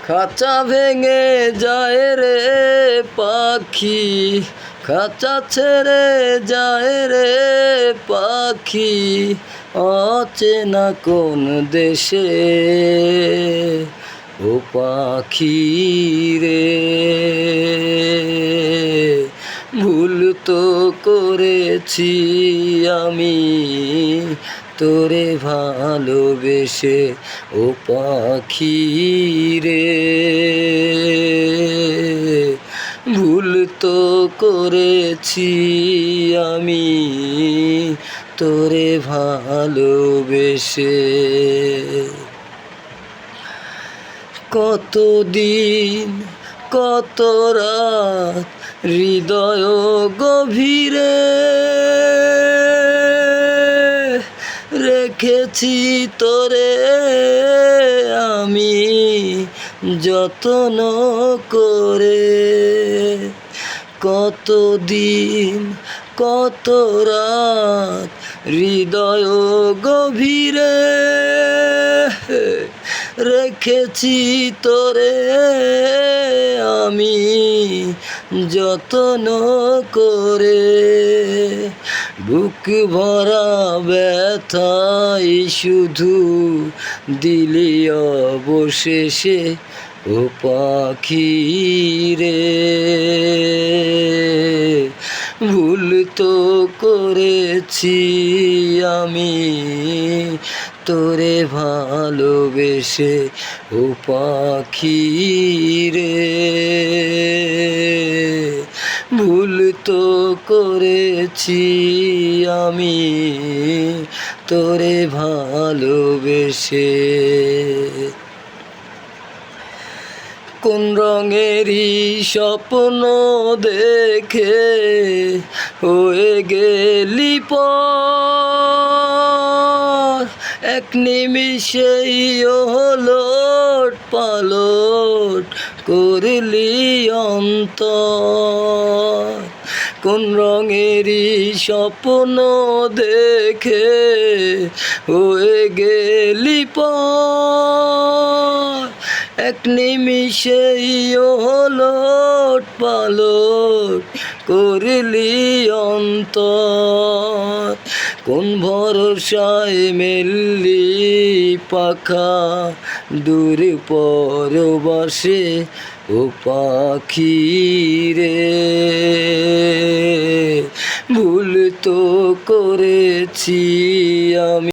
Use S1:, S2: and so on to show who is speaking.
S1: খাঁচা ভেঙে যায় রে পাখি, খাঁচা ছেড়ে যায় রে পাখি, অচেনা কোন দেশে ও পাখি রে। ভুল তো করেছি আমি তোরে ভালোবেসে ও পাখি রে। ভুল তো করেছি আমি তোরে ভালোবেসে। কতদিন কত রাত হৃদয় গভীরে রেখেছি তোরে আমি যত্ন করে। কতদিন কত রাত হৃদয় গভীরে রেখেছি তোরে আমি যত্ন করে। বুক ভরা ব্যথাই শুধু দিলি অবশেষে ও পাখি রে। ভুল তো করেছি আমি তোরে ভালোবেসে ও পাখি রে। ভুল তো করেছি আমি তোরে ভালোবেসে। কোন রঙেরই স্বপ্ন দেখে হয়ে গেলি পর, এক নিমিষেই ওলট পালট করলি অন্তর। কোন রঙেরই স্বপ্ন দেখে হয়ে গেলি পর, এক নিমিষেই ওলট পালট করলি অন্তর। কোন ভরসায় মেললি পাখা দূর পরবাসে ও পাখি রে। ভুল তো করেছি আমি।